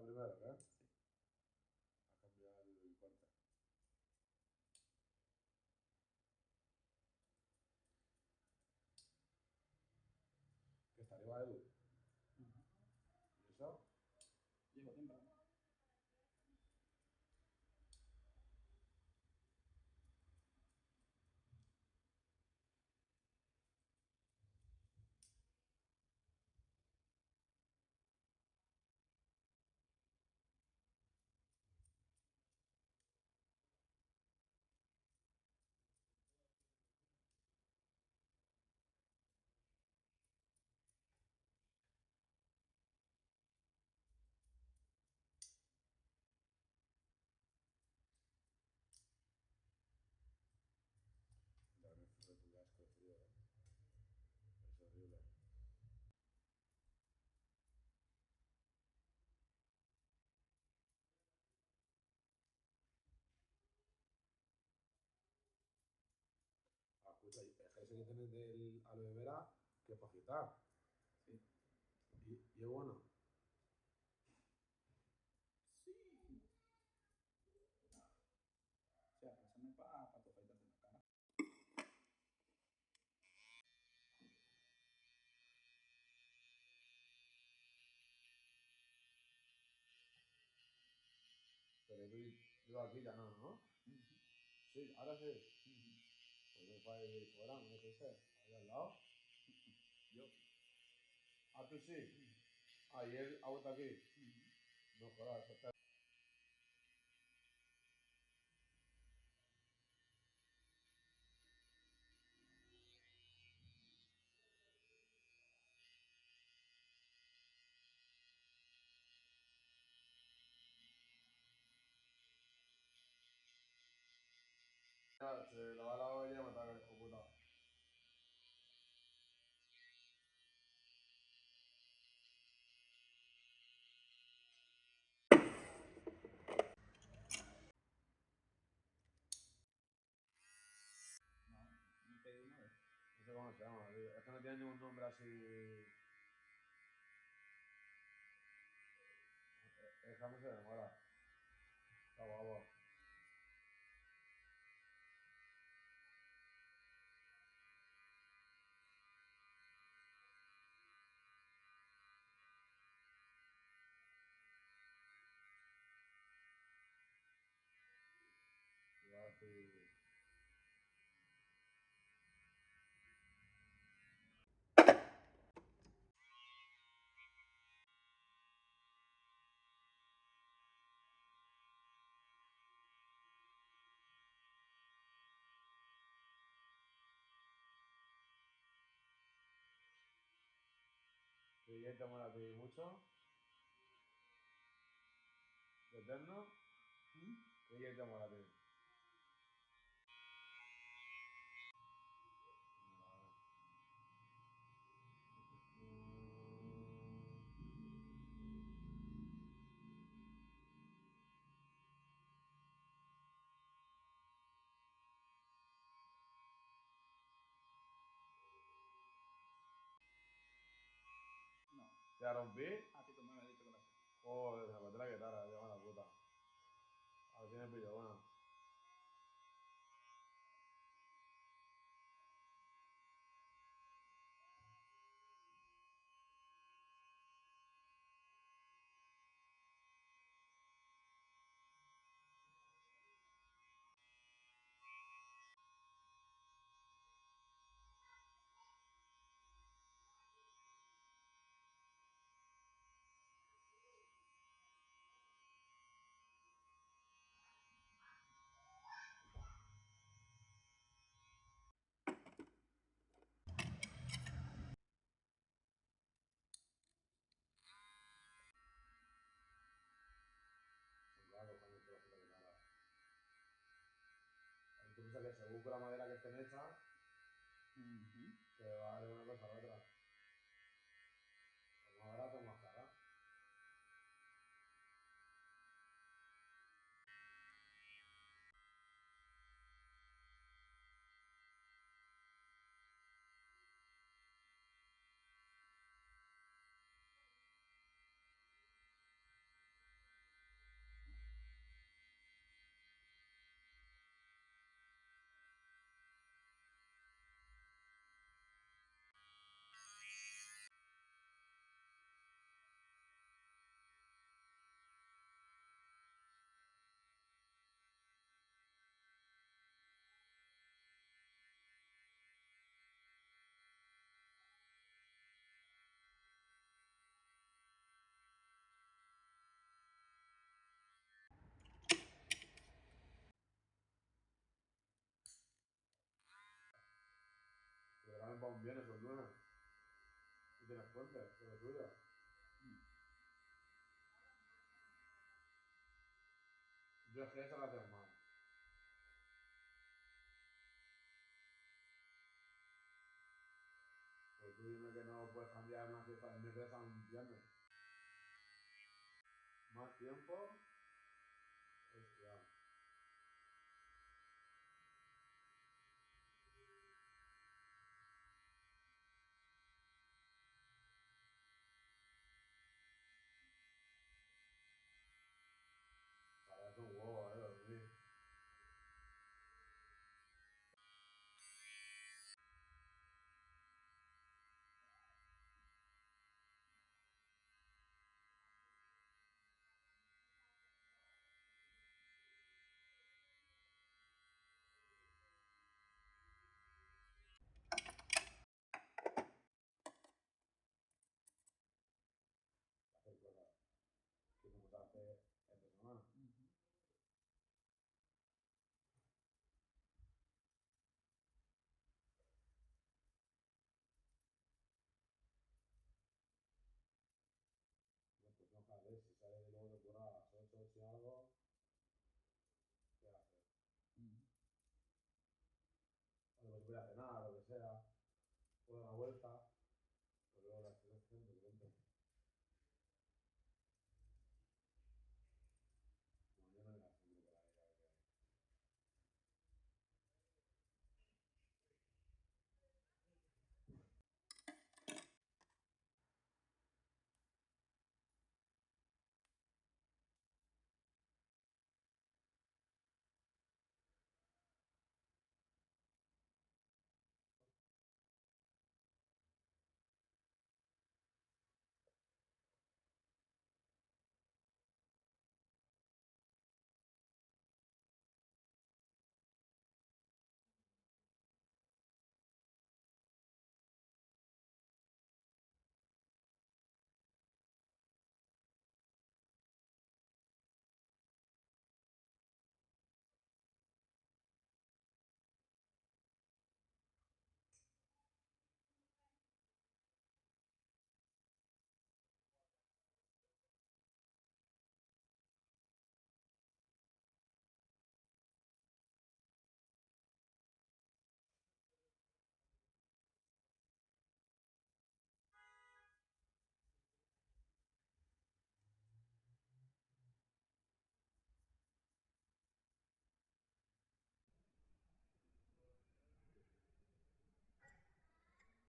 primero, ¿eh? Sí. A cambiar el corte. ¿Que está arriba Edu? Ajá. ¿Y eso? Llegó temprano. También fue tu asco, tío, ¿eh? Es horrible. Ah, escucha, el ese que tienes del aloe vera, que es para agitar. Sí. Y es bueno. Sí. O sea, préstame para tu afeitarte la cara. Pero yo aquí ya no, ¿no? Sí, ahora sí. Pues no puedes ir fuera, ¿no es ese? Ahí al lado. Yo. Ah, tú sí. Ah, y él ha vuelto aquí. No jodas, eso está. Ya, se lava la olla y matar al hijo puta. No, me pedí una vez. No sé cómo se llama, tío. Es que no tiene ningún nombre así. Esa no se demora. Está guapo. Iba a decir. ¿Que ya te mola a ti mucho? ¿De Eterno? ¿Que ya te mola a ti? No. ¿Te la rompí? A ti tú me habías dicho que la hacía. Joder, me maté la guitarra, lleva la puta. A ver si me pillo una. Claro, cuando te la puta guitarra. Tú piensas que según con la madera que estén hecha, te va de una cosa a la otra. O más barata o más cara. aún vienes el lunes. Y tienes puente, que es tuyo. Yo es que esa la tengo mal. Pues tú dime que no puedes cambiar una fiesta de miércoles a un viernes. Más tiempo. Hostia. Parece un huevo, dormir. Hacer cosas que no te hace entre semana. No, pues no, joder, si sales de luego de currar a las 8 y algo, ¿qué haces? O pues voy a cenar, lo que sea, o dar una vuelta.